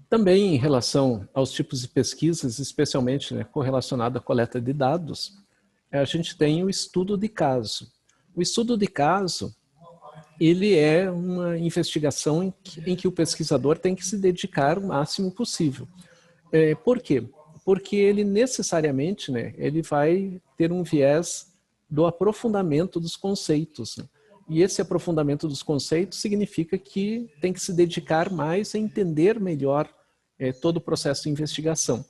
Também em relação aos tipos de pesquisas, especialmente, né, correlacionado à coleta de dados, a gente tem o estudo de caso. O estudo de caso, ele é uma investigação em que o pesquisador tem que se dedicar o máximo possível. Por quê? Porque ele necessariamente, né, ele vai ter um viés do aprofundamento dos conceitos, né? E esse aprofundamento dos conceitos significa que tem que se dedicar mais a entender melhor todo o processo de investigação.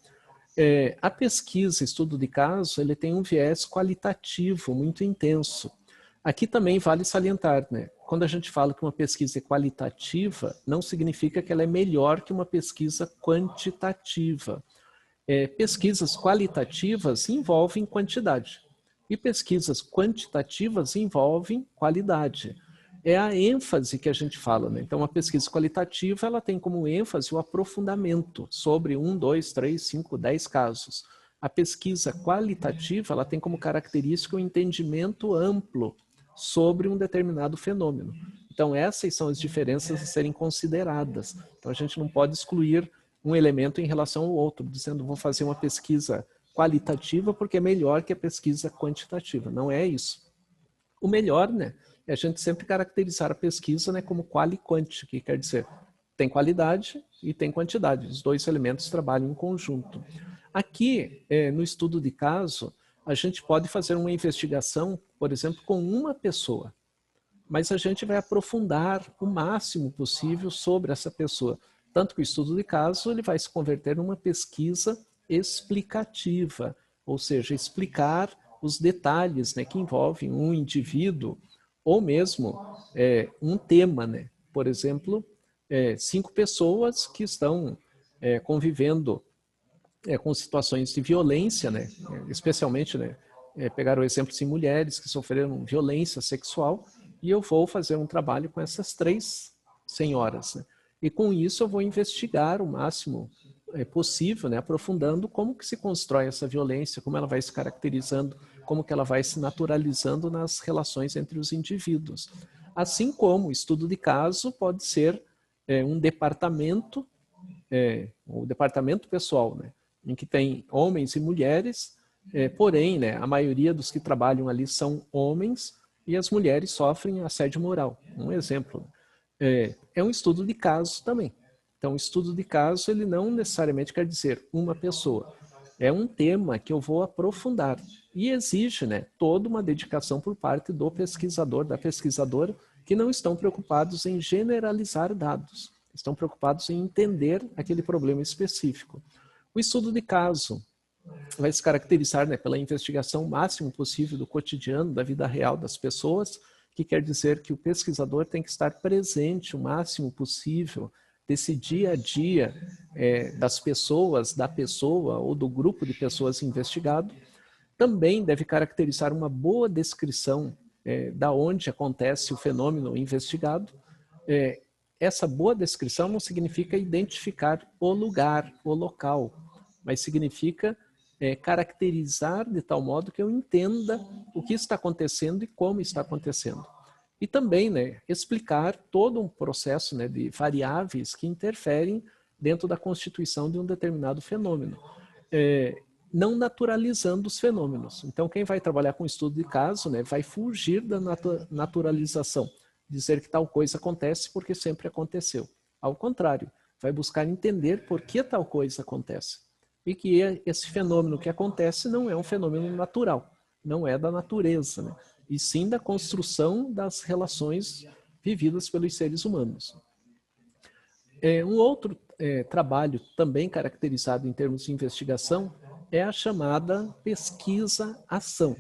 A pesquisa, estudo de caso, ele tem um viés qualitativo muito intenso. Aqui também vale salientar, né? Quando a gente fala que uma pesquisa é qualitativa, não significa que ela é melhor que uma pesquisa quantitativa. Pesquisas qualitativas envolvem quantidade e pesquisas quantitativas envolvem qualidade. É a ênfase que a gente fala, né? Então, a pesquisa qualitativa ela tem como ênfase o aprofundamento sobre 1, 2, 3, 5, 10 casos. A pesquisa qualitativa ela tem como característica o entendimento amplo sobre um determinado fenômeno. Então, essas são as diferenças a serem consideradas. Então, a gente não pode excluir um elemento em relação ao outro, dizendo vou fazer uma pesquisa qualitativa porque é melhor que a pesquisa quantitativa. Não é isso. O melhor, né, é a gente sempre caracterizar a pesquisa, né, como qual e quant, que quer dizer tem qualidade e tem quantidade. Os dois elementos trabalham em conjunto. Aqui, no estudo de caso, a gente pode fazer uma investigação, por exemplo, com uma pessoa, mas a gente vai aprofundar o máximo possível sobre essa pessoa. Tanto que o estudo de caso ele vai se converter numa pesquisa explicativa, ou seja, explicar os detalhes, né, que envolvem um indivíduo ou mesmo um tema, né? Por exemplo, 5 pessoas que estão convivendo com situações de violência, né? Especialmente, né, pegar o exemplo de mulheres que sofreram violência sexual, e eu vou fazer um trabalho com essas 3 senhoras, né? E com isso eu vou investigar o máximo possível, né, aprofundando como que se constrói essa violência, como ela vai se caracterizando, como que ela vai se naturalizando nas relações entre os indivíduos. Assim como o estudo de caso pode ser um departamento, o departamento pessoal, né, em que tem homens e mulheres, porém, né, a maioria dos que trabalham ali são homens e as mulheres sofrem assédio moral. Um exemplo. É um estudo de caso também. Então, o estudo de caso, ele não necessariamente quer dizer uma pessoa. É um tema que eu vou aprofundar e exige, né, toda uma dedicação por parte do pesquisador, da pesquisadora, que não estão preocupados em generalizar dados, estão preocupados em entender aquele problema específico. O estudo de caso vai se caracterizar, né, pela investigação máximo possível do cotidiano, da vida real das pessoas, que quer dizer que o pesquisador tem que estar presente o máximo possível desse dia a dia das pessoas, da pessoa ou do grupo de pessoas investigado. Também deve caracterizar uma boa descrição da onde acontece o fenômeno investigado. Essa boa descrição não significa identificar o lugar, o local, mas significa caracterizar de tal modo que eu entenda o que está acontecendo e como está acontecendo. E também, né, explicar todo um processo, né, de variáveis que interferem dentro da constituição de um determinado fenômeno, não naturalizando os fenômenos. Então, quem vai trabalhar com estudo de caso, né, vai fugir da naturalização, dizer que tal coisa acontece porque sempre aconteceu. Ao contrário, vai buscar entender por que tal coisa acontece. E que esse fenômeno que acontece não é um fenômeno natural, não é da natureza, né? E sim da construção das relações vividas pelos seres humanos. Um outro trabalho também caracterizado em termos de investigação é a chamada pesquisa-ação.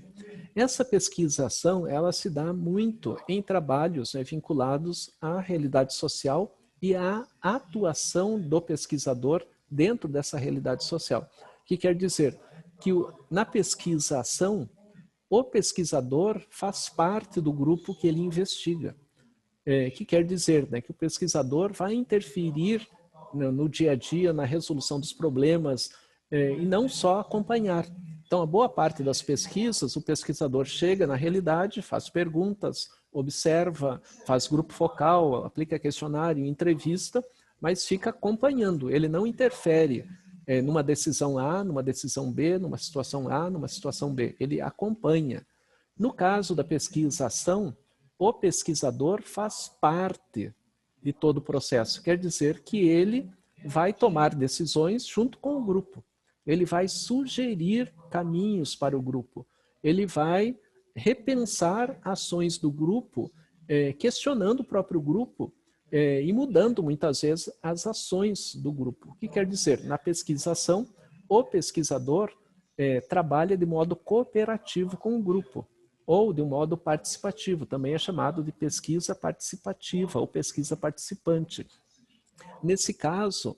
Essa pesquisa-ação ela se dá muito em trabalhos vinculados à realidade social e à atuação do pesquisador dentro dessa realidade social. O que quer dizer? Que na pesquisa-ação, o pesquisador faz parte do grupo que ele investiga. Que quer dizer, né, que o pesquisador vai interferir no dia a dia, na resolução dos problemas, e não só acompanhar. Então, a boa parte das pesquisas, o pesquisador chega na realidade, faz perguntas, observa, faz grupo focal, aplica questionário, entrevista, mas fica acompanhando, ele não interfere numa decisão A, numa decisão B, numa situação A, numa situação B, ele acompanha. No caso da pesquisa-ação, o pesquisador faz parte de todo o processo, quer dizer que ele vai tomar decisões junto com o grupo, ele vai sugerir caminhos para o grupo, ele vai repensar ações do grupo, questionando o próprio grupo e mudando muitas vezes as ações do grupo. O que quer dizer? Na pesquisação, o pesquisador trabalha de modo cooperativo com o grupo, ou de um modo participativo, também é chamado de pesquisa participativa ou pesquisa participante. Nesse caso,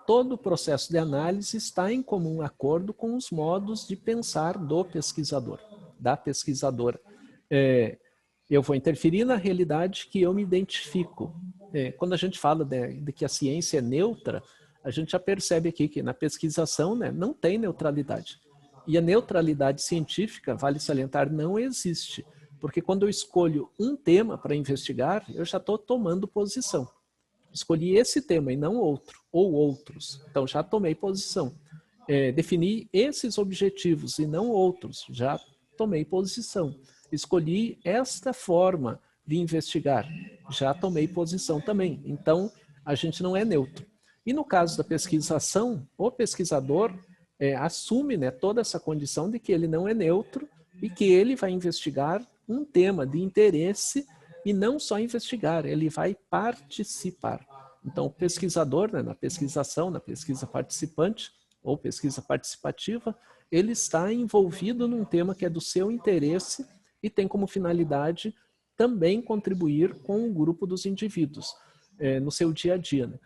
todo o processo de análise está em comum acordo com os modos de pensar do pesquisador, da pesquisadora. Eu vou interferir na realidade que eu me identifico. Quando a gente fala de que a ciência é neutra, a gente já percebe aqui que na pesquisação, né, não tem neutralidade. E a neutralidade científica, vale salientar, não existe. Porque quando eu escolho um tema para investigar, eu já estou tomando posição. Escolhi esse tema e não outro, ou outros. Então, já tomei posição. Defini esses objetivos e não outros. Já tomei posição. Escolhi esta forma de investigar. Já tomei posição também. Então, a gente não é neutro. E no caso da pesquisação, o pesquisador assume, né, toda essa condição de que ele não é neutro e que ele vai investigar um tema de interesse e não só investigar, ele vai participar. Então, o pesquisador, né, na pesquisação, na pesquisa participante ou pesquisa participativa, ele está envolvido num tema que é do seu interesse e tem como finalidade também contribuir com o grupo dos indivíduos no seu dia a dia. Né?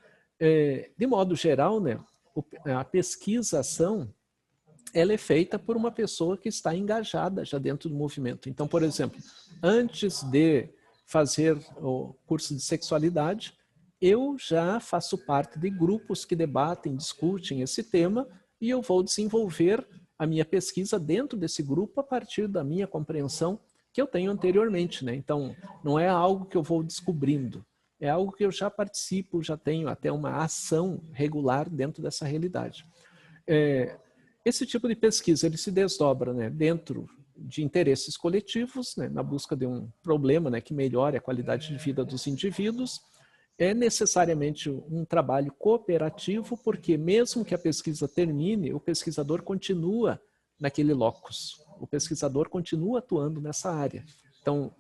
De modo geral, né, a pesquisação ela é feita por uma pessoa que está engajada já dentro do movimento. Então, por exemplo, antes de fazer o curso de sexualidade, eu já faço parte de grupos que debatem, discutem esse tema e eu vou desenvolver a minha pesquisa dentro desse grupo a partir da minha compreensão que eu tenho anteriormente, né? Então, não é algo que eu vou descobrindo, é algo que eu já participo, já tenho até uma ação regular dentro dessa realidade. Esse tipo de pesquisa ele se desdobra, né, dentro de interesses coletivos, né, na busca de um problema, né, que melhore a qualidade de vida dos indivíduos. É necessariamente um trabalho cooperativo, porque mesmo que a pesquisa termine, o pesquisador continua naquele locus, o pesquisador continua atuando nessa área. Então,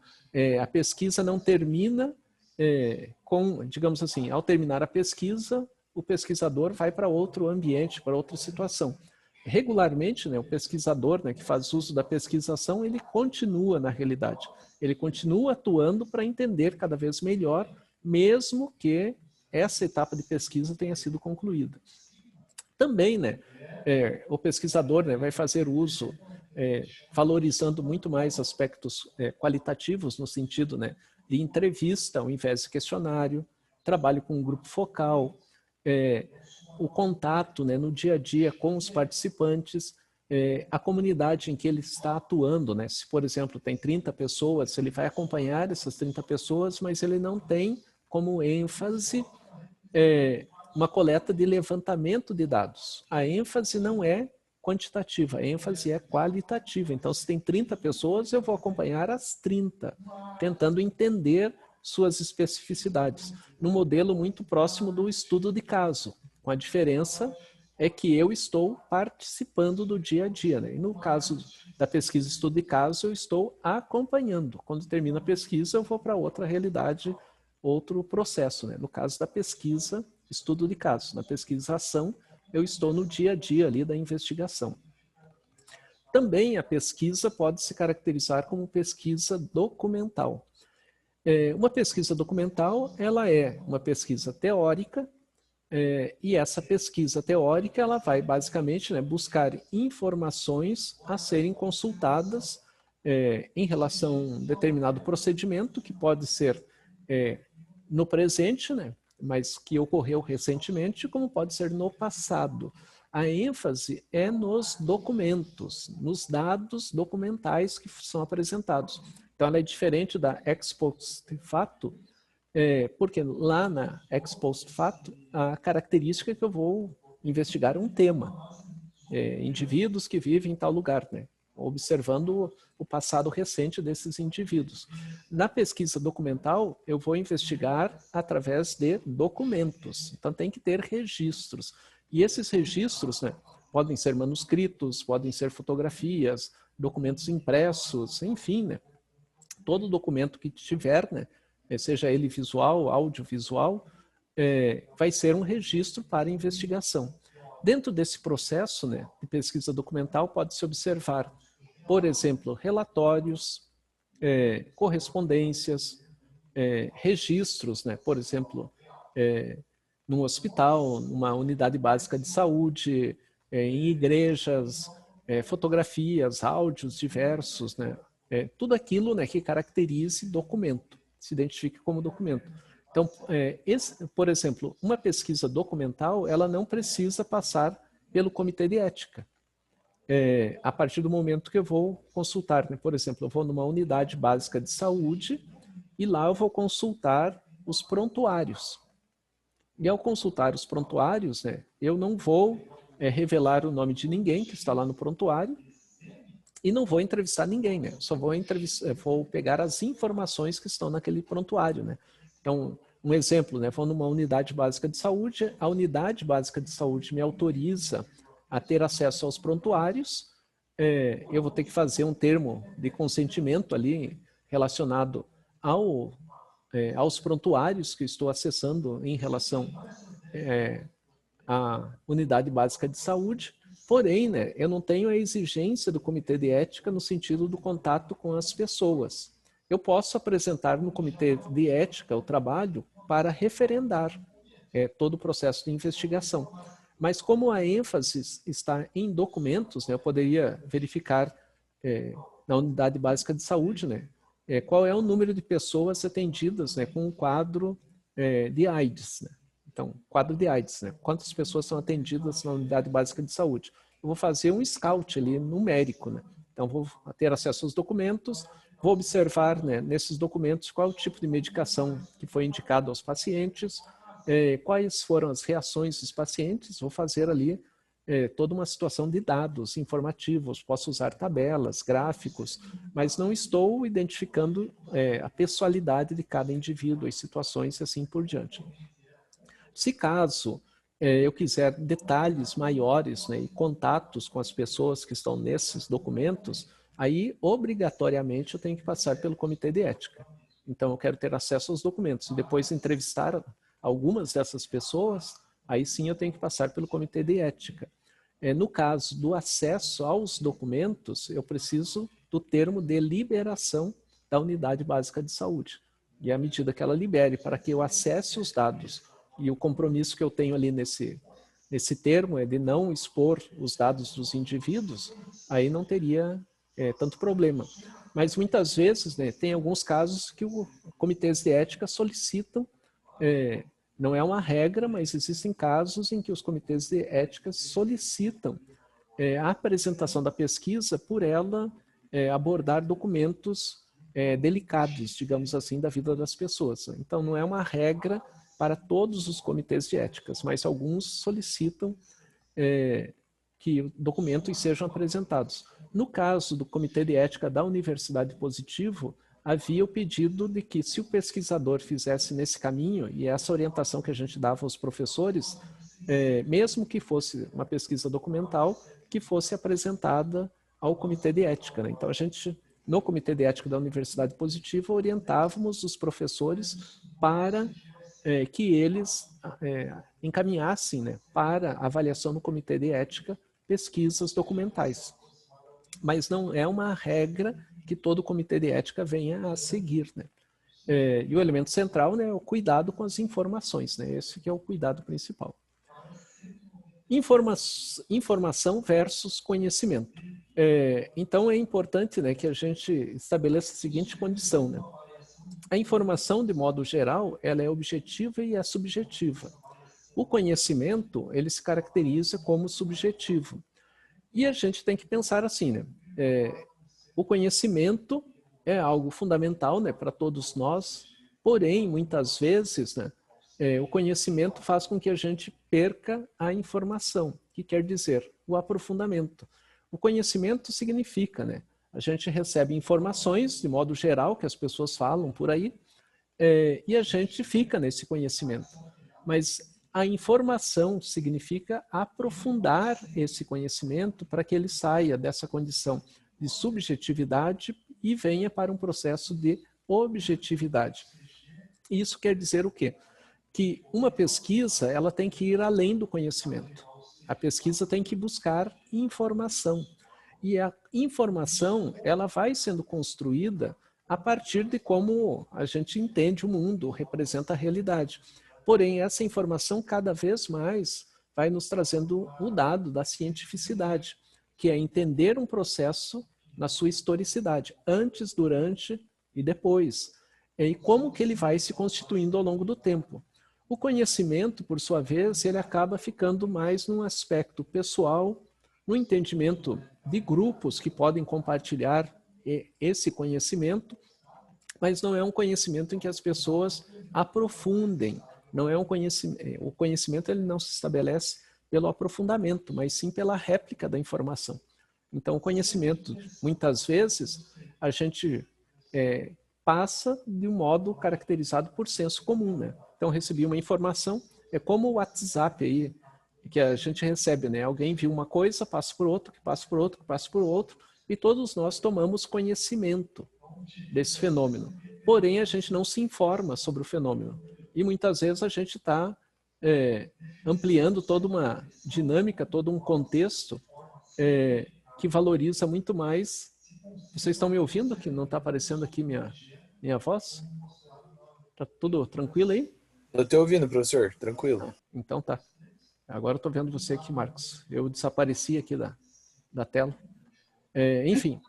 a pesquisa não termina com, digamos assim, ao terminar a pesquisa, o pesquisador vai para outro ambiente, para outra situação. Regularmente, né, o pesquisador, né, que faz uso da pesquisação, ele continua na realidade. Ele continua atuando para entender cada vez melhor, mesmo que essa etapa de pesquisa tenha sido concluída. Também, né, o pesquisador, né, vai fazer uso, valorizando muito mais aspectos qualitativos, no sentido, né, de entrevista ao invés de questionário, trabalho com um grupo focal, o contato, né, no dia a dia com os participantes, a comunidade em que ele está atuando, né? Se, por exemplo, tem 30 pessoas, ele vai acompanhar essas 30 pessoas, mas ele não tem como ênfase uma coleta de levantamento de dados. A ênfase não é quantitativa, a ênfase é qualitativa. Então, se tem 30 pessoas, eu vou acompanhar as 30, tentando entender suas especificidades, num modelo muito próximo do estudo de caso, com a diferença é que eu estou participando do dia a dia. Né? E no caso da pesquisa estudo de caso, eu estou acompanhando. Quando termina a pesquisa, eu vou para outra realidade, outro processo. Né? No caso da pesquisa, estudo de caso. Na pesquisa-ação, eu estou no dia a dia ali da investigação. Também a pesquisa pode se caracterizar como pesquisa documental. Uma pesquisa documental, ela é uma pesquisa teórica, e essa pesquisa teórica ela vai basicamente, né, buscar informações a serem consultadas em relação a um determinado procedimento que pode ser no presente, né, mas que ocorreu recentemente, como pode ser no passado. A ênfase é nos documentos, nos dados documentais que são apresentados. Então, ela é diferente da ex post facto, Porque lá na ex post facto, a característica é que eu vou investigar um tema. Indivíduos que vivem em tal lugar, né? Observando o passado recente desses indivíduos. Na pesquisa documental, eu vou investigar através de documentos. Então, tem que ter registros. E esses registros, né, podem ser manuscritos, podem ser fotografias, documentos impressos, enfim, né? Todo documento que tiver, né, seja ele visual, audiovisual, vai ser um registro para investigação. Dentro desse processo, né, de pesquisa documental, pode-se observar, por exemplo, relatórios, correspondências, registros, né, por exemplo, num hospital, numa unidade básica de saúde, em igrejas, fotografias, áudios diversos, né, tudo aquilo, né, que caracterize documento, se identifique como documento. Então, por exemplo, uma pesquisa documental, ela não precisa passar pelo comitê de ética. A partir do momento que eu vou consultar, né? Por exemplo, eu vou numa unidade básica de saúde e lá eu vou consultar os prontuários. E ao consultar os prontuários, né, eu não vou revelar o nome de ninguém que está lá no prontuário e não vou entrevistar ninguém, né? Só vou pegar as informações que estão naquele prontuário, né? Então, um exemplo, né? Vou numa unidade básica de saúde, a unidade básica de saúde me autoriza a ter acesso aos prontuários, eu vou ter que fazer um termo de consentimento ali relacionado aos prontuários que estou acessando em relação à unidade básica de saúde. Porém, né, eu não tenho a exigência do comitê de ética no sentido do contato com as pessoas. Eu posso apresentar no comitê de ética o trabalho para referendar todo o processo de investigação. Mas como a ênfase está em documentos, né, eu poderia verificar na unidade básica de saúde, né, qual é o número de pessoas atendidas, né, com um quadro de AIDS, né? Então, quadro de AIDS, né? Quantas pessoas são atendidas na unidade básica de saúde? Eu vou fazer um scout ali numérico, né? Então, vou ter acesso aos documentos, vou observar, né, nesses documentos qual é o tipo de medicação que foi indicado aos pacientes, quais foram as reações dos pacientes, vou fazer ali toda uma situação de dados informativos, posso usar tabelas, gráficos, mas não estou identificando a pessoalidade de cada indivíduo, as situações e assim por diante. Se caso eu quiser detalhes maiores, né, e contatos com as pessoas que estão nesses documentos, aí obrigatoriamente eu tenho que passar pelo comitê de ética. Então eu quero ter acesso aos documentos e depois entrevistar algumas dessas pessoas, aí sim eu tenho que passar pelo comitê de ética. No caso do acesso aos documentos, eu preciso do termo de liberação da unidade básica de saúde. E à medida que ela libere para que eu acesse os dados, e o compromisso que eu tenho ali nesse termo é de não expor os dados dos indivíduos, aí não teria tanto problema. Mas muitas vezes, né, tem alguns casos que os comitês de ética solicitam, não é uma regra, mas existem casos em que os comitês de ética solicitam a apresentação da pesquisa por ela abordar documentos delicados, digamos assim, da vida das pessoas. Então, não é uma regra para todos os comitês de éticas, mas alguns solicitam que documentos sejam apresentados. No caso do Comitê de Ética da Universidade Positivo, havia o pedido de que, se o pesquisador fizesse nesse caminho, e essa orientação que a gente dava aos professores, mesmo que fosse uma pesquisa documental, que fosse apresentada ao Comitê de Ética, né? Então, a gente, no Comitê de Ética da Universidade Positiva, orientávamos os professores para que eles encaminhassem, né, para avaliação no Comitê de Ética pesquisas documentais. Mas não é uma regra que todo comitê de ética venha a seguir, né? E o elemento central, né, é o cuidado com as informações, né? Esse que é o cuidado principal. Informação versus conhecimento. Então é importante, né, que a gente estabeleça a seguinte condição, né? A informação, de modo geral, ela é objetiva e é subjetiva. O conhecimento, ele se caracteriza como subjetivo. E a gente tem que pensar assim, né? O conhecimento é algo fundamental, né, para todos nós, Porém, muitas vezes, né, o conhecimento faz com que a gente perca a informação, que quer dizer o aprofundamento. O conhecimento significa, né, a gente recebe informações, de modo geral, que as pessoas falam por aí, e a gente fica nesse conhecimento. Mas a informação significa aprofundar esse conhecimento para que ele saia dessa condição de subjetividade e venha para um processo de objetividade. Isso quer dizer o quê? Que uma pesquisa, ela tem que ir além do conhecimento. A pesquisa tem que buscar informação. E a informação, ela vai sendo construída a partir de como a gente entende o mundo, representa a realidade. Porém, essa informação cada vez mais vai nos trazendo o dado da cientificidade, que é entender um processo na sua historicidade, antes, durante e depois. E como que ele vai se constituindo ao longo do tempo. O conhecimento, por sua vez, ele acaba ficando mais num aspecto pessoal, no entendimento de grupos que podem compartilhar esse conhecimento, mas não é um conhecimento em que as pessoas aprofundem. Não é um conhecimento, o conhecimento ele não se estabelece pelo aprofundamento, mas sim pela réplica da informação. Então, o conhecimento, muitas vezes, a gente passa de um modo caracterizado por senso comum, né? Então, recebi uma informação, é como o WhatsApp aí, que a gente recebe, né? Alguém viu uma coisa, passa por outro, que passa por outro, que passa por outro, e todos nós tomamos conhecimento desse fenômeno. Porém, a gente não se informa sobre o fenômeno. E muitas vezes a gente está ampliando toda uma dinâmica, todo um contexto que valoriza muito mais. Vocês estão me ouvindo? Que não está aparecendo aqui minha voz? Está tudo tranquilo aí? Eu estou ouvindo, professor. Tranquilo. Então tá. Agora eu estou vendo você aqui, Marcos. Eu desapareci aqui da tela. Enfim,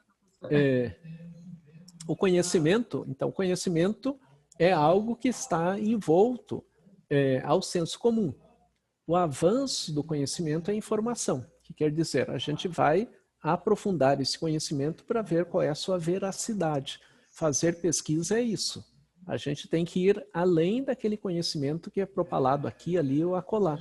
o conhecimento, então, o conhecimento é algo que está envolto ao senso comum. O avanço do conhecimento é informação, que quer dizer, a gente vai aprofundar esse conhecimento para ver qual é a sua veracidade. Fazer pesquisa é isso. A gente tem que ir além daquele conhecimento que é propalado aqui, ali ou acolá.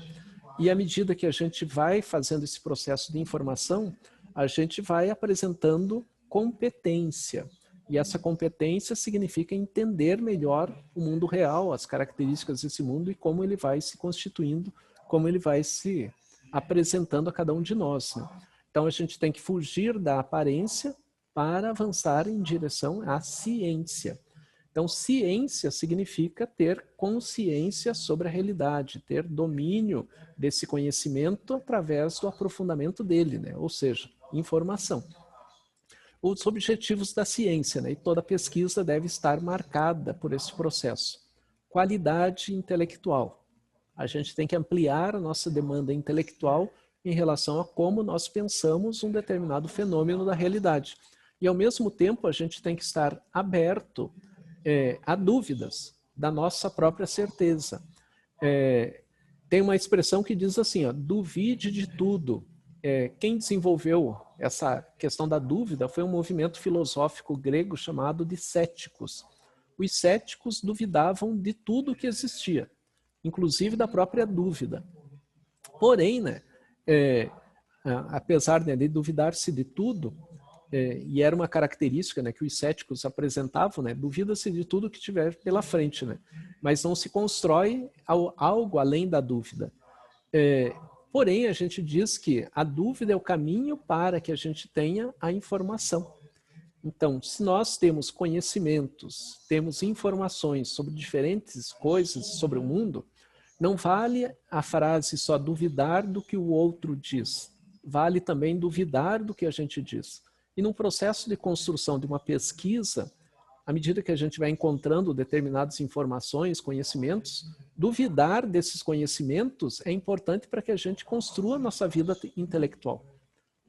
E à medida que a gente vai fazendo esse processo de informação, a gente vai apresentando competência. E essa competência significa entender melhor o mundo real, as características desse mundo e como ele vai se constituindo, como ele vai se apresentando a cada um de nós, né? Então a gente tem que fugir da aparência para avançar em direção à ciência. Então, ciência significa ter consciência sobre a realidade, ter domínio desse conhecimento através do aprofundamento dele, né? Ou seja, informação. Os objetivos da ciência, né? E toda pesquisa deve estar marcada por esse processo. Qualidade intelectual. A gente tem que ampliar a nossa demanda intelectual em relação a como nós pensamos um determinado fenômeno da realidade. E, ao mesmo tempo, a gente tem que estar aberto a dúvidas da nossa própria certeza. Tem uma expressão que diz assim, ó, duvide de tudo. Quem desenvolveu essa questão da dúvida foi um movimento filosófico grego chamado de céticos. Os céticos duvidavam de tudo que existia, inclusive da própria dúvida. Porém, né, apesar, né, de duvidar-se de tudo, e era uma característica, né, que os céticos apresentavam, né, duvida-se de tudo que tiver pela frente, né, mas não se constrói algo além da dúvida. Porém, a gente diz que a dúvida é o caminho para que a gente tenha a informação. Então, se nós temos conhecimentos, temos informações sobre diferentes coisas sobre o mundo, não vale a frase só duvidar do que o outro diz. Vale também duvidar do que a gente diz. E num processo de construção de uma pesquisa, à medida que a gente vai encontrando determinadas informações, conhecimentos, duvidar desses conhecimentos é importante para que a gente construa a nossa vida intelectual.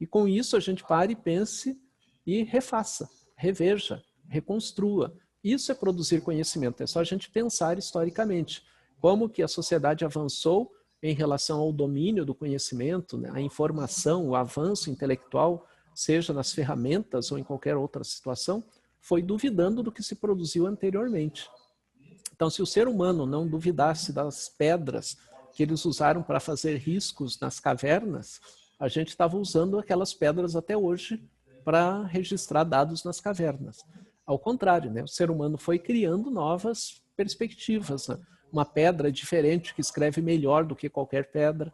E com isso a gente pare, pense e refaça, reveja, reconstrua. Isso é produzir conhecimento, é só a gente pensar historicamente. Como que a sociedade avançou em relação ao domínio do conhecimento, né, a informação, o avanço intelectual, seja nas ferramentas ou em qualquer outra situação, foi duvidando do que se produziu anteriormente. Então, se o ser humano não duvidasse das pedras que eles usaram para fazer riscos nas cavernas, a gente estava usando aquelas pedras até hoje para registrar dados nas cavernas. Ao contrário, né? O ser humano foi criando novas perspectivas, né? Uma pedra diferente que escreve melhor do que qualquer pedra.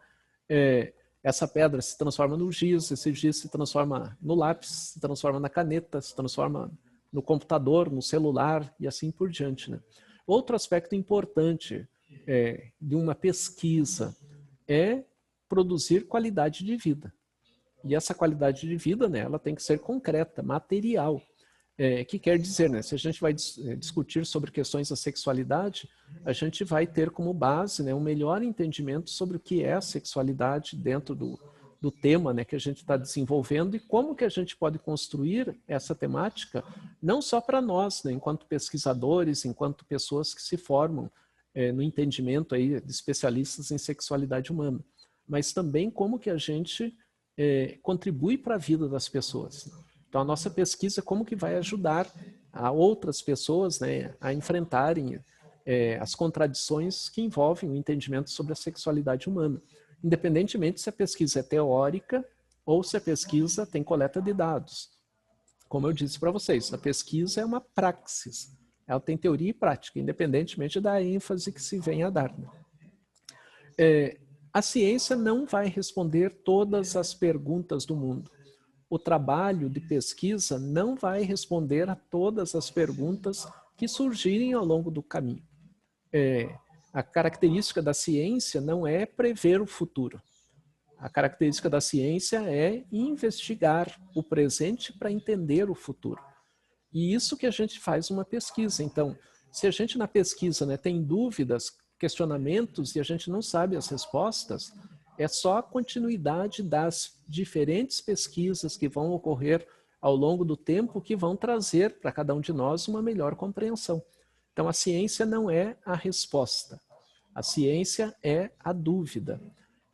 Essa pedra se transforma no giz, esse giz se transforma no lápis, se transforma na caneta, se transforma no computador, no celular e assim por diante, né? Outro aspecto importante de uma pesquisa é produzir qualidade de vida. E essa qualidade de vida, né, ela tem que ser concreta, material. Que quer dizer, né, se a gente vai discutir sobre questões da sexualidade, a gente vai ter como base, né, um melhor entendimento sobre o que é a sexualidade dentro do tema, né, que a gente está desenvolvendo e como que a gente pode construir essa temática, não só para nós, né, enquanto pesquisadores, enquanto pessoas que se formam no entendimento aí de especialistas em sexualidade humana, mas também como que a gente contribui para a vida das pessoas. Então, a nossa pesquisa, como que vai ajudar a outras pessoas, né, a enfrentarem as contradições que envolvem o entendimento sobre a sexualidade humana, independentemente se a pesquisa é teórica ou se a pesquisa tem coleta de dados. Como eu disse para vocês, a pesquisa é uma praxis, ela tem teoria e prática, independentemente da ênfase que se venha a dar. A ciência não vai responder todas as perguntas do mundo. O trabalho de pesquisa não vai responder a todas as perguntas que surgirem ao longo do caminho. A característica da ciência não é prever o futuro. A característica da ciência é investigar o presente para entender o futuro. E isso que a gente faz uma pesquisa. Então, se a gente na pesquisa, né, tem dúvidas, questionamentos e a gente não sabe as respostas, é só a continuidade das diferentes pesquisas que vão ocorrer ao longo do tempo que vão trazer para cada um de nós uma melhor compreensão. Então, a ciência não é a resposta. A ciência é a dúvida.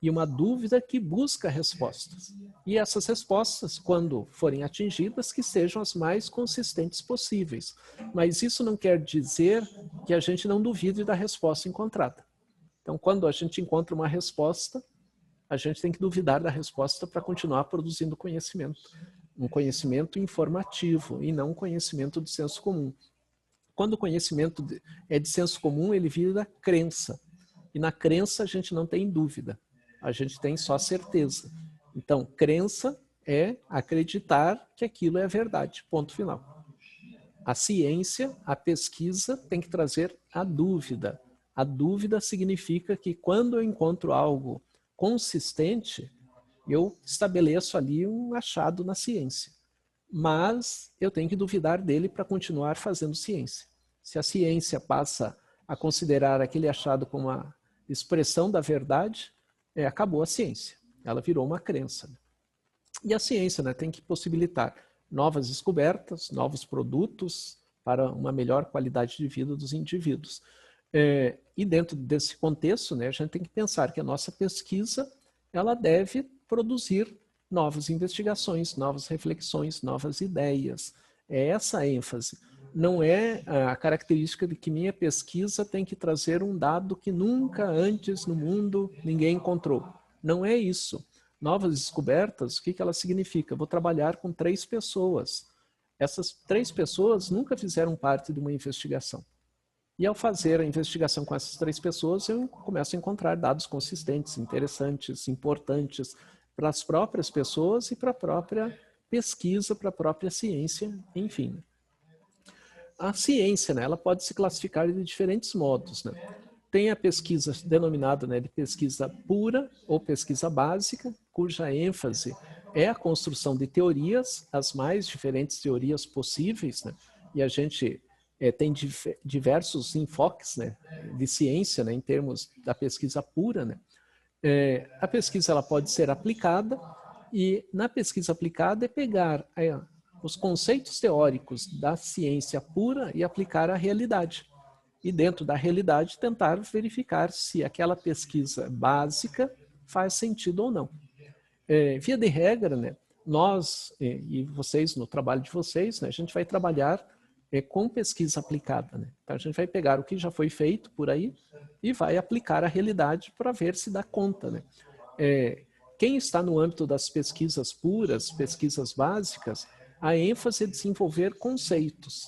E uma dúvida que busca respostas. E essas respostas, quando forem atingidas, que sejam as mais consistentes possíveis. Mas isso não quer dizer que a gente não duvide da resposta encontrada. Então, quando a gente encontra uma resposta, a gente tem que duvidar da resposta para continuar produzindo conhecimento. Um conhecimento informativo e não um conhecimento de senso comum. Quando o conhecimento é de senso comum, ele vira crença. E na crença a gente não tem dúvida. A gente tem só certeza. Então, crença é acreditar que aquilo é a verdade. Ponto final. A ciência, a pesquisa, tem que trazer a dúvida. A dúvida significa que quando eu encontro algo consistente, eu estabeleço ali um achado na ciência. Mas eu tenho que duvidar dele para continuar fazendo ciência. Se a ciência passa a considerar aquele achado como a expressão da verdade, acabou a ciência. Ela virou uma crença. E a ciência, né, tem que possibilitar novas descobertas, novos produtos para uma melhor qualidade de vida dos indivíduos. E dentro desse contexto, né, a gente tem que pensar que a nossa pesquisa ela deve produzir novas investigações, novas reflexões, novas ideias. É essa a ênfase. Não é a característica de que minha pesquisa tem que trazer um dado que nunca antes no mundo ninguém encontrou. Não é isso. Novas descobertas, o que elas significam? Vou trabalhar com 3 pessoas. Essas 3 pessoas nunca fizeram parte de uma investigação. E ao fazer a investigação com essas 3 pessoas, eu começo a encontrar dados consistentes, interessantes, importantes para as próprias pessoas e para a própria pesquisa, para a própria ciência, enfim. A ciência, né, ela pode se classificar de diferentes modos, né? Tem a pesquisa denominada, né, de pesquisa pura ou pesquisa básica, cuja ênfase é a construção de teorias, as mais diferentes teorias possíveis, né? E a gente tem diversos enfoques, né, de ciência, né, em termos da pesquisa pura, né? A pesquisa ela pode ser aplicada e na pesquisa aplicada é pegar os conceitos teóricos da ciência pura e aplicar à realidade. E dentro da realidade tentar verificar se aquela pesquisa básica faz sentido ou não. Via de regra, né, nós e vocês, no trabalho de vocês, né, a gente vai trabalhar com pesquisa aplicada, né? Então a gente vai pegar o que já foi feito por aí e vai aplicar a realidade para ver se dá conta, né? Quem está no âmbito das pesquisas puras, pesquisas básicas, a ênfase é desenvolver conceitos.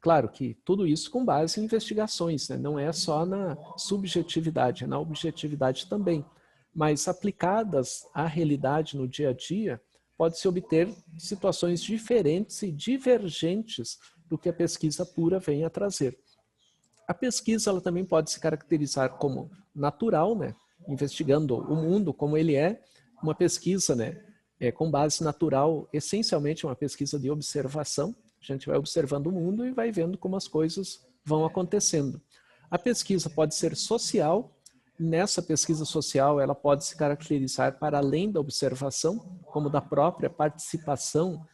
Claro que tudo isso com base em investigações, né? Não é só na subjetividade, é na objetividade também. Mas aplicadas à realidade no dia a dia, pode-se obter situações diferentes e divergentes do que a pesquisa pura vem a trazer. A pesquisa ela também pode se caracterizar como natural, né? Investigando o mundo como ele é, uma pesquisa, né? Com base natural, essencialmente uma pesquisa de observação. A gente vai observando o mundo e vai vendo como as coisas vão acontecendo. A pesquisa pode ser social. Nessa pesquisa social, ela pode se caracterizar para além da observação, como da própria participação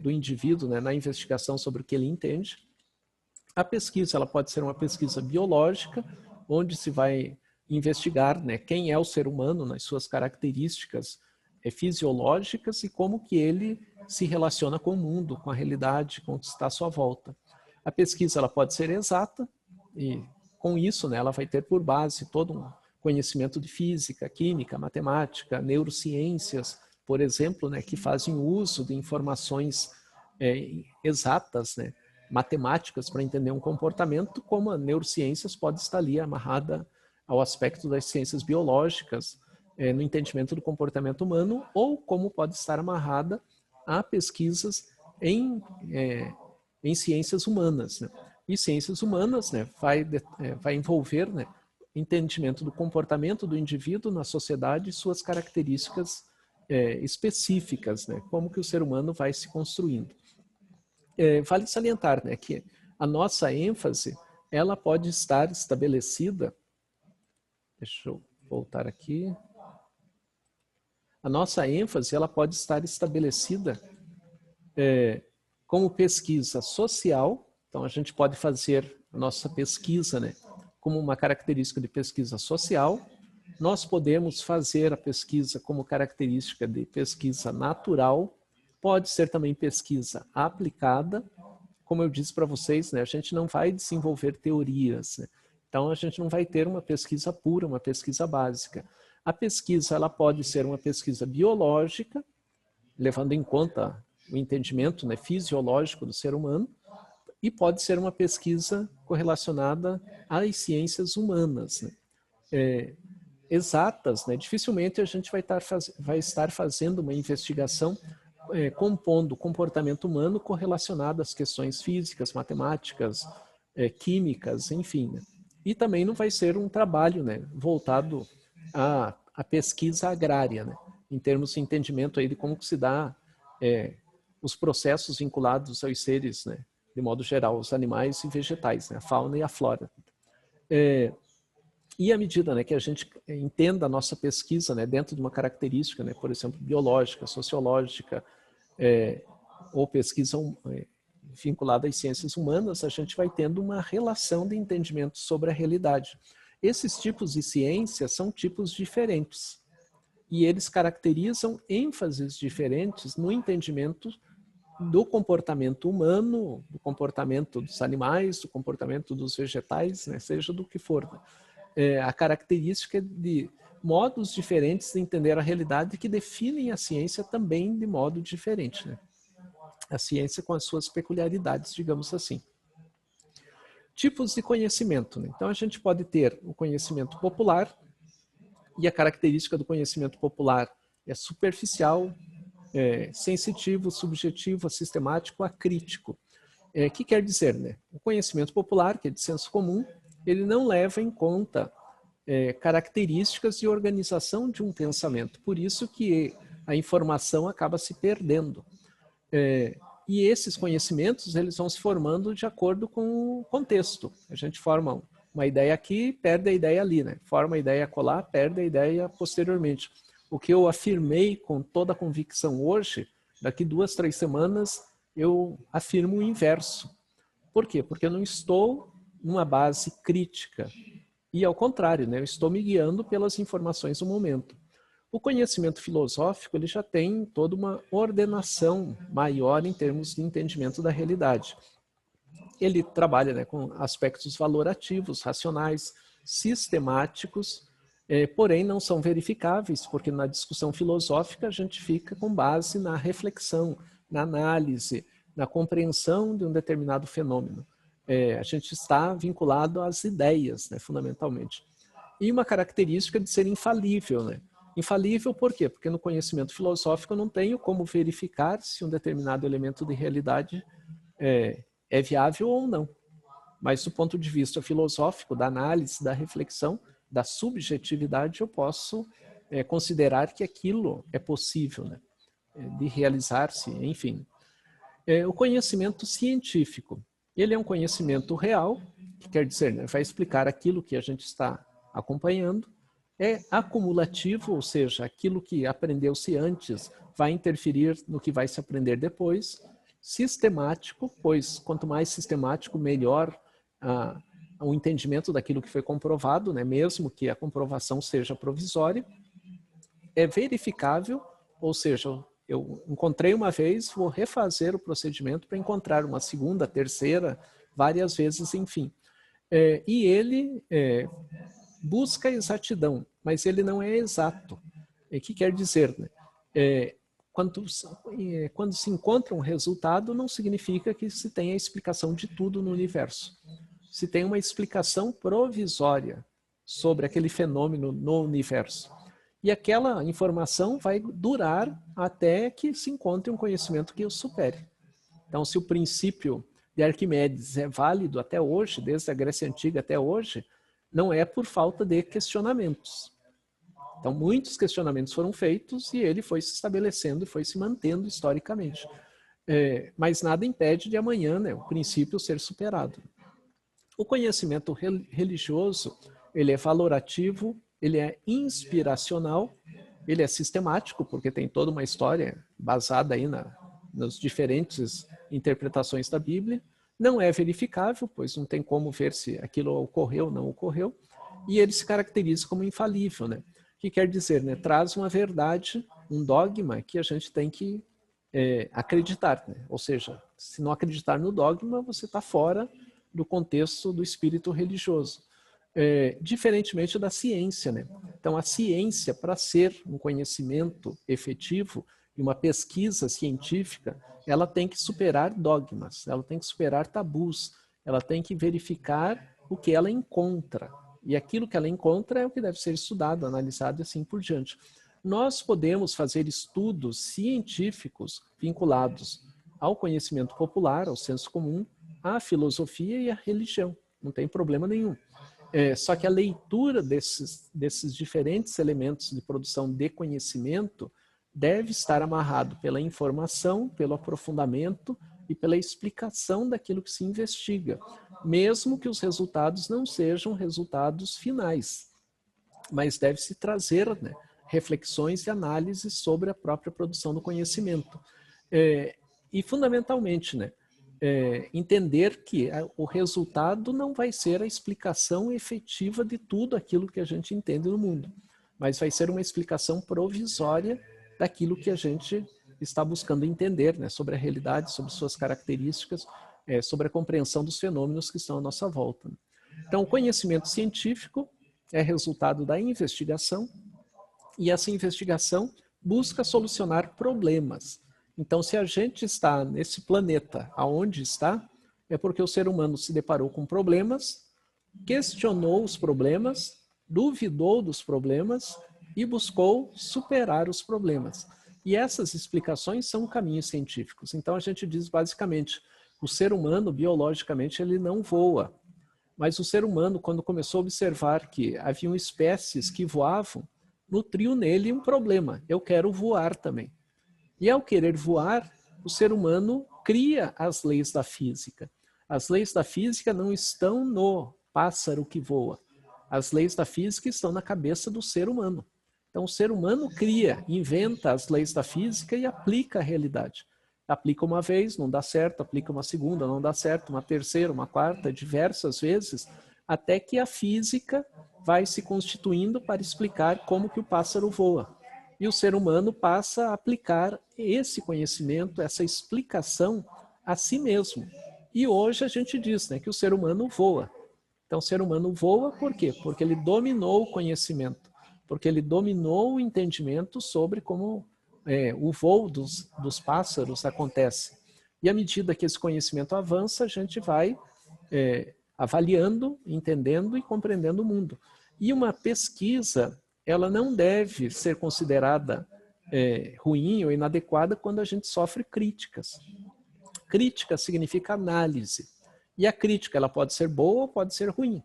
do indivíduo, né, na investigação sobre o que ele entende. A pesquisa ela pode ser uma pesquisa biológica, onde se vai investigar, né, quem é o ser humano nas suas características fisiológicas e como que ele se relaciona com o mundo, com a realidade, com o que está à sua volta. A pesquisa ela pode ser exata e com isso, né, ela vai ter por base todo um conhecimento de física, química, matemática, neurociências, por exemplo, né, que fazem uso de informações exatas, né, matemáticas para entender um comportamento, como a neurociências pode estar ali amarrada ao aspecto das ciências biológicas, no entendimento do comportamento humano, ou como pode estar amarrada a pesquisas em ciências humanas, né? E ciências humanas, né, vai envolver, né, entendimento do comportamento do indivíduo na sociedade e suas características específicas, né, como que o ser humano vai se construindo. Vale salientar, né, que a nossa ênfase ela pode estar estabelecida. Deixa eu voltar aqui. A nossa ênfase ela pode estar estabelecida como pesquisa social. Então, a gente pode fazer a nossa pesquisa, né, como uma característica de pesquisa social. Nós podemos fazer a pesquisa como característica de pesquisa natural. Pode ser também pesquisa aplicada. Como eu disse para vocês, né, a gente não vai desenvolver teorias, né? Então, a gente não vai ter uma pesquisa pura, uma pesquisa básica. A pesquisa ela pode ser uma pesquisa biológica, levando em conta o entendimento, né, fisiológico do ser humano, e pode ser uma pesquisa correlacionada às ciências humanas, né? Exatas, né? Dificilmente a gente vai estar fazendo uma investigação compondo o comportamento humano correlacionado às questões físicas, matemáticas, químicas, enfim, né? E também não vai ser um trabalho, né, voltado à pesquisa agrária, né, em termos de entendimento aí de como que se dá os processos vinculados aos seres, né, de modo geral, os animais e vegetais, né, a fauna e a flora. E à medida, né, que a gente entenda a nossa pesquisa, né, dentro de uma característica, né, por exemplo, biológica, sociológica, ou pesquisa vinculada às ciências humanas, a gente vai tendo uma relação de entendimento sobre a realidade. Esses tipos de ciência são tipos diferentes e eles caracterizam ênfases diferentes no entendimento do comportamento humano, do comportamento dos animais, do comportamento dos vegetais, né, seja do que for. A característica de modos diferentes de entender a realidade que definem a ciência também de modo diferente, né? A ciência com as suas peculiaridades, digamos assim. Tipos de conhecimento, né? Então, a gente pode ter o conhecimento popular, e a característica do conhecimento popular é superficial, sensitivo, subjetivo, sistemático, acrítico. O que quer dizer, né? O conhecimento popular, que é de senso comum, ele não leva em conta características de organização de um pensamento. Por isso que a informação acaba se perdendo. E esses conhecimentos eles vão se formando de acordo com o contexto. A gente forma uma ideia aqui, perde a ideia ali, né? Forma a ideia acolá, perde a ideia posteriormente. O que eu afirmei com toda a convicção hoje, daqui 2, 3 semanas, eu afirmo o inverso. Por quê? Porque eu não estou numa base crítica. E ao contrário, né? Eu estou me guiando pelas informações do momento. O conhecimento filosófico ele já tem toda uma ordenação maior em termos de entendimento da realidade. Ele trabalha, né, com aspectos valorativos, racionais, sistemáticos, porém não são verificáveis, porque na discussão filosófica a gente fica com base na reflexão, na análise, na compreensão de um determinado fenômeno. A gente está vinculado às ideias, né, fundamentalmente. E uma característica de ser infalível, né? Infalível por quê? Porque no conhecimento filosófico eu não tenho como verificar se um determinado elemento de realidade é viável ou não. Mas do ponto de vista filosófico, da análise, da reflexão, da subjetividade, eu posso considerar que aquilo é possível, né, de realizar-se, enfim. O conhecimento científico, ele é um conhecimento real, que quer dizer, né, vai explicar aquilo que a gente está acompanhando, é acumulativo, ou seja, aquilo que aprendeu-se antes vai interferir no que vai se aprender depois, sistemático, pois quanto mais sistemático, melhor o entendimento daquilo que foi comprovado, né? Mesmo que a comprovação seja provisória, é verificável, ou seja, eu encontrei uma vez, vou refazer o procedimento para encontrar uma segunda, terceira, várias vezes, enfim. E ele busca a exatidão, mas ele não é exato. O que quer dizer, né? Quando se encontra um resultado, não significa que se tenha a explicação de tudo no universo. Se tem uma explicação provisória sobre aquele fenômeno no universo. E aquela informação vai durar até que se encontre um conhecimento que o supere. Então, se o princípio de Arquimedes é válido até hoje, desde a Grécia Antiga até hoje, não é por falta de questionamentos. Então, muitos questionamentos foram feitos e ele foi se estabelecendo e foi se mantendo historicamente. Mas nada impede de amanhã, né, o princípio ser superado. O conhecimento religioso, ele é valorativo, ele é inspiracional, ele é sistemático, porque tem toda uma história basada aí nas diferentes interpretações da Bíblia. Não é verificável, pois não tem como ver se aquilo ocorreu ou não ocorreu. E ele se caracteriza como infalível, né? O que quer dizer, né? Traz uma verdade, um dogma que a gente tem que acreditar, né? Ou seja, se não acreditar no dogma, você está fora do contexto do espírito religioso. Diferentemente da ciência, né? Então, a ciência, para ser um conhecimento efetivo e uma pesquisa científica, ela tem que superar dogmas, ela tem que superar tabus, ela tem que verificar o que ela encontra. E aquilo que ela encontra é o que deve ser estudado, analisado e assim por diante. Nós podemos fazer estudos científicos vinculados ao conhecimento popular, ao senso comum, à filosofia e à religião. Não tem problema nenhum. Só que a leitura desses diferentes elementos de produção de conhecimento deve estar amarrado pela informação, pelo aprofundamento e pela explicação daquilo que se investiga, mesmo que os resultados não sejam resultados finais. Mas deve-se trazer, né, reflexões e análises sobre a própria produção do conhecimento. E, fundamentalmente, né, entender que o resultado não vai ser a explicação efetiva de tudo aquilo que a gente entende no mundo, mas vai ser uma explicação provisória daquilo que a gente está buscando entender, né, sobre a realidade, sobre suas características, sobre a compreensão dos fenômenos que estão à nossa volta. Então, o conhecimento científico é resultado da investigação, e essa investigação busca solucionar problemas. Então, se a gente está nesse planeta aonde está, é porque o ser humano se deparou com problemas, questionou os problemas, duvidou dos problemas e buscou superar os problemas. E essas explicações são caminhos científicos. Então, a gente diz basicamente, o ser humano, biologicamente, ele não voa. Mas o ser humano, quando começou a observar que haviam espécies que voavam, nutriu nele um problema. Eu quero voar também. E ao querer voar, o ser humano cria as leis da física. As leis da física não estão no pássaro que voa. As leis da física estão na cabeça do ser humano. Então, o ser humano cria, inventa as leis da física e aplica a realidade. Aplica uma vez, não dá certo, aplica uma segunda, não dá certo, uma terceira, uma quarta, diversas vezes, até que a física vai se constituindo para explicar como que o pássaro voa. E o ser humano passa a aplicar esse conhecimento, essa explicação a si mesmo. E hoje a gente diz, né, que o ser humano voa. Então o ser humano voa por quê? Porque ele dominou o conhecimento, porque ele dominou o entendimento sobre como o voo dos pássaros acontece. E à medida que esse conhecimento avança, a gente vai avaliando, entendendo e compreendendo o mundo. E uma pesquisa, ela não deve ser considerada ruim ou inadequada quando a gente sofre críticas. Crítica significa análise. E a crítica, ela pode ser boa ou pode ser ruim.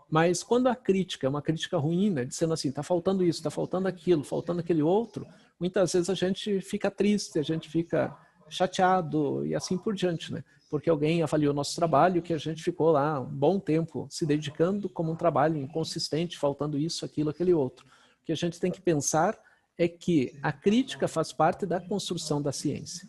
Mas quando a crítica é uma crítica ruim, né, dizendo assim, está faltando isso, está faltando aquilo, faltando aquele outro, muitas vezes a gente fica triste, a gente fica chateado e assim por diante, né? Porque alguém avaliou nosso trabalho que a gente ficou lá um bom tempo se dedicando como um trabalho inconsistente, faltando isso, aquilo, aquele outro. O que a gente tem que pensar é que a crítica faz parte da construção da ciência.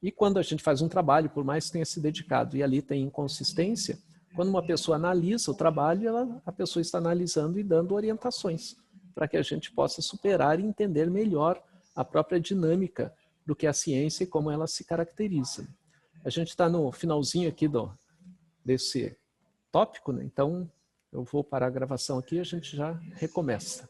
E quando a gente faz um trabalho, por mais que tenha se dedicado e ali tem inconsistência, quando uma pessoa analisa o trabalho, a pessoa está analisando e dando orientações para que a gente possa superar e entender melhor a própria dinâmica do que é a ciência e como ela se caracteriza. A gente está no finalzinho aqui desse tópico, né? Então eu vou parar a gravação aqui e a gente já recomeça.